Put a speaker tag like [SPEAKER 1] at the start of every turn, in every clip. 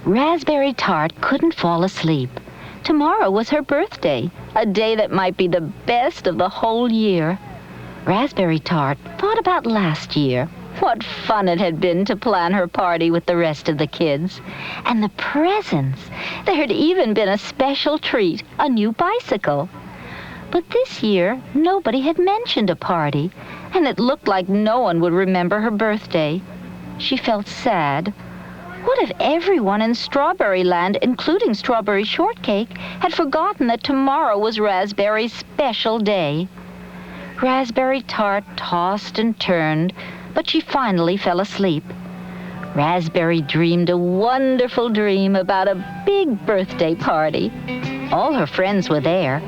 [SPEAKER 1] Raspberry Tart couldn't fall asleep. Tomorrow was her birthday, a day that might be the best of the whole year. Raspberry Tart thought about last year. What fun it had been to plan her party with the rest of the kids. And the presents. There had even been a special treat, a new bicycle. But this year, nobody had mentioned a party, and it looked like no one would remember her birthday. She felt sad. What if everyone in Strawberry Land, including Strawberry Shortcake, had forgotten that tomorrow was Raspberry's special day? Raspberry Tart tossed and turned, but she finally fell asleep. Raspberry dreamed a wonderful dream about a big birthday party. All her friends were there.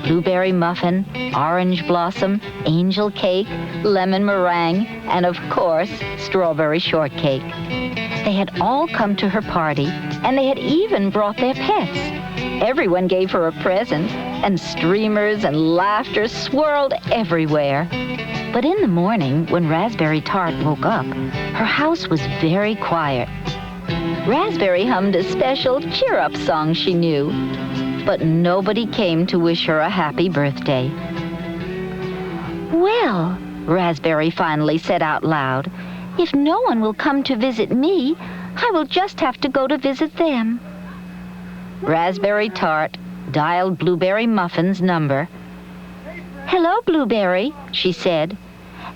[SPEAKER 1] Blueberry Muffin, Orange Blossom, Angel Cake, Lemon Meringue, and of course, Strawberry Shortcake. They had all come to her party, and they had even brought their pets. Everyone gave her a present, and streamers and laughter swirled everywhere. But in the morning, when Raspberry Tart woke up, her house was very quiet. Raspberry hummed a special cheer-up song she knew, but nobody came to wish her a happy birthday. "Well," Raspberry finally said out loud, "if no one will come to visit me, I will just have to go to visit them." Raspberry Tart dialed Blueberry Muffin's number. "Hello, Blueberry," she said.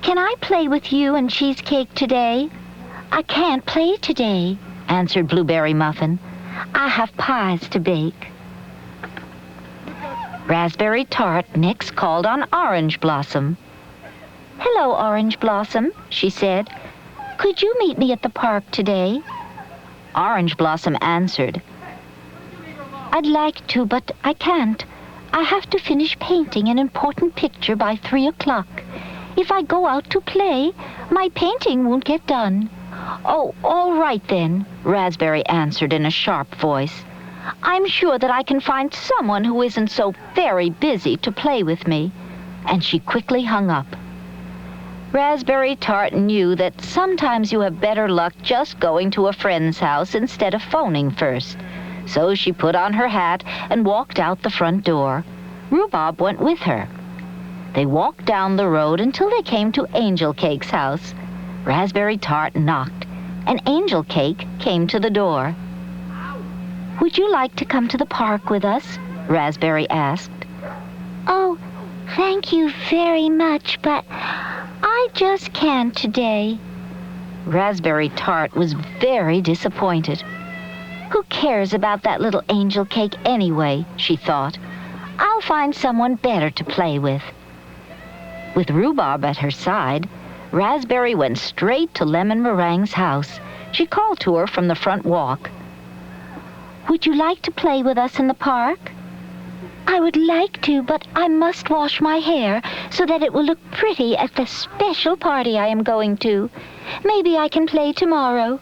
[SPEAKER 1] "Can I play with you and Cheesecake today?" "I can't play today," answered Blueberry Muffin. "I have pies to bake." Raspberry Tart next called on Orange Blossom. "Hello, Orange Blossom," she said. "Could you meet me at the park today?" Orange Blossom answered, "I'd like to, but I can't. I have to finish painting an important picture by 3 o'clock. If I go out to play, my painting won't get done." "Oh, all right then," Raspberry answered in a sharp voice. "I'm sure that I can find someone who isn't so very busy to play with me." And she quickly hung up. Raspberry Tart knew that sometimes you have better luck just going to a friend's house instead of phoning first. So she put on her hat and walked out the front door. Rhubarb went with her. They walked down the road until they came to Angel Cake's house. Raspberry Tart knocked, and Angel Cake came to the door. "Would you like to come to the park with us?" Raspberry asked. "Oh, thank you very much, but I just can't today." Raspberry Tart was very disappointed. "Who cares about that little Angel Cake anyway?" she thought. "I'll find someone better to play with." With Rhubarb at her side, Raspberry went straight to Lemon Meringue's house. She called to her from the front walk. "Would you like to play with us in the park?" "I would like to, but I must wash my hair so that it will look pretty at the special party I am going to. Maybe I can play tomorrow."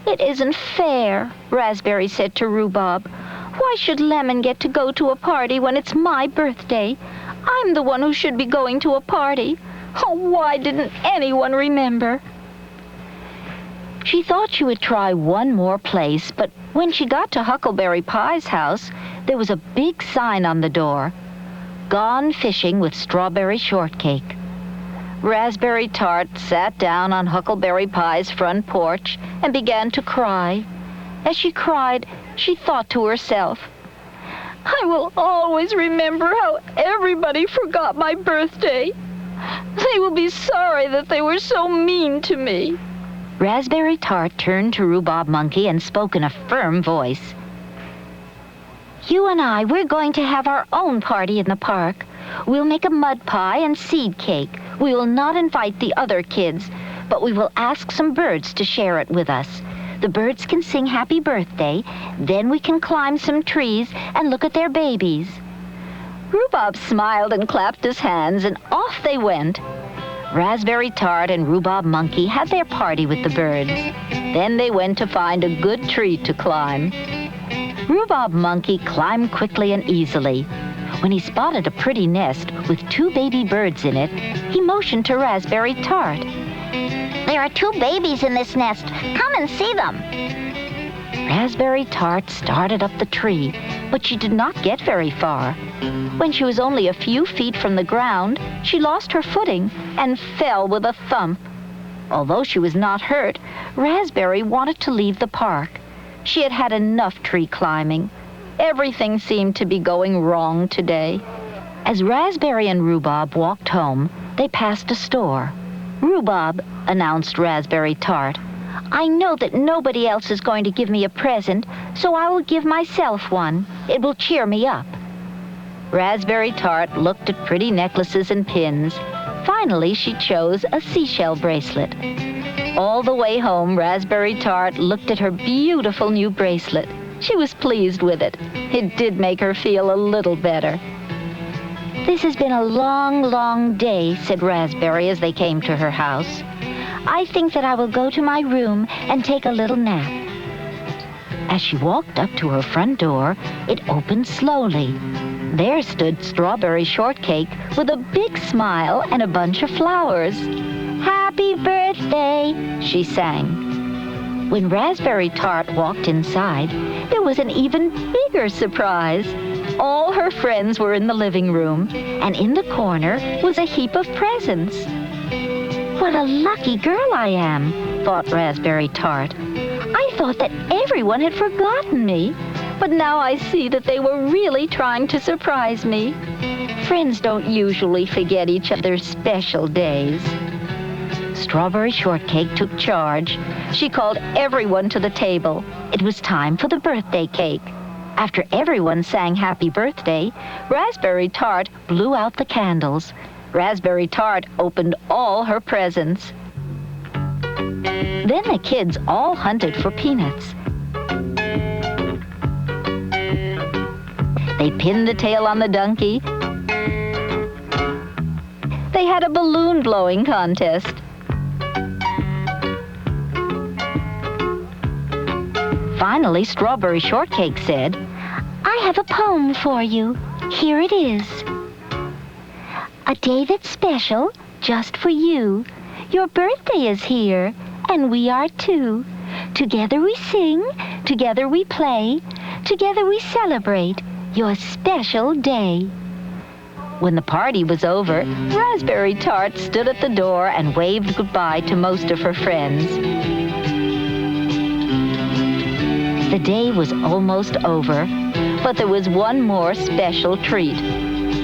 [SPEAKER 1] "It isn't fair," Raspberry said to Rhubarb. "Why should Lemon get to go to a party when it's my birthday? I'm the one who should be going to a party. Oh, why didn't anyone remember?" She thought she would try one more place, but when she got to Huckleberry Pie's house, there was a big sign on the door, "Gone Fishing with Strawberry Shortcake." Raspberry Tart sat down on Huckleberry Pie's front porch and began to cry. As she cried, she thought to herself, "I will always remember how everybody forgot my birthday. They will be sorry that they were so mean to me." Raspberry Tart turned to Rhubarb Monkey and spoke in a firm voice. "You and we're going to have our own party in the park. We'll make a mud pie and seed cake. We will not invite the other kids, but we will ask some birds to share it with us. The birds can sing happy birthday, then we can climb some trees and look at their babies." Rhubarb smiled and clapped his hands, and off they went. Raspberry Tart and Rhubarb Monkey had their party with the birds. Then they went to find a good tree to climb. Rhubarb Monkey climbed quickly and easily. When he spotted a pretty nest with 2 baby birds in it, he motioned to Raspberry Tart. "There are 2 babies in this nest. Come and see them." Raspberry Tart started up the tree, but she did not get very far. When she was only a few feet from the ground, she lost her footing and fell with a thump. Although she was not hurt, Raspberry wanted to leave the park. She had had enough tree climbing. Everything seemed to be going wrong today. As Raspberry and Rhubarb walked home, they passed a store. "Rhubarb," announced Raspberry Tart, "I know that nobody else is going to give me a present, so I will give myself one. It will cheer me up." Raspberry Tart looked at pretty necklaces and pins. Finally, she chose a seashell bracelet. All the way home, Raspberry Tart looked at her beautiful new bracelet. She was pleased with it. It did make her feel a little better. "This has been a long, long day," said Raspberry as they came to her house. "I think that I will go to my room and take a little nap." As she walked up to her front door, it opened slowly. There stood Strawberry Shortcake with a big smile and a bunch of flowers. "Happy birthday," she sang. When Raspberry Tart walked inside, there was an even bigger surprise. All her friends were in the living room, and in the corner was a heap of presents. "What a lucky girl I am," thought Raspberry Tart. "I thought that everyone had forgotten me, but now I see that they were really trying to surprise me. Friends don't usually forget each other's special days." Strawberry Shortcake took charge. She called everyone to the table. It was time for the birthday cake. After everyone sang happy birthday, Raspberry Tart blew out the candles. Raspberry Tart opened all her presents. Then the kids all hunted for peanuts. They pinned the tail on the donkey. They had a balloon blowing contest. Finally, Strawberry Shortcake said, "I have a poem for you. Here it is. A day that's special just for you. Your birthday is here, and we are too. Together we sing, together we play, together we celebrate your special day." When the party was over, Raspberry Tart stood at the door and waved goodbye to most of her friends. The day was almost over, but there was one more special treat.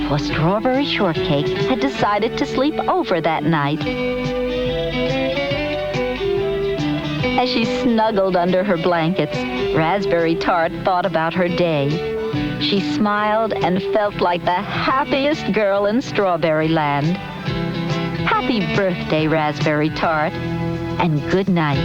[SPEAKER 1] For Strawberry Shortcake had decided to sleep over that night. As she snuggled under her blankets, Raspberry Tart thought about her day. She smiled and felt like the happiest girl in Strawberry Land. Happy birthday, Raspberry Tart, and good night.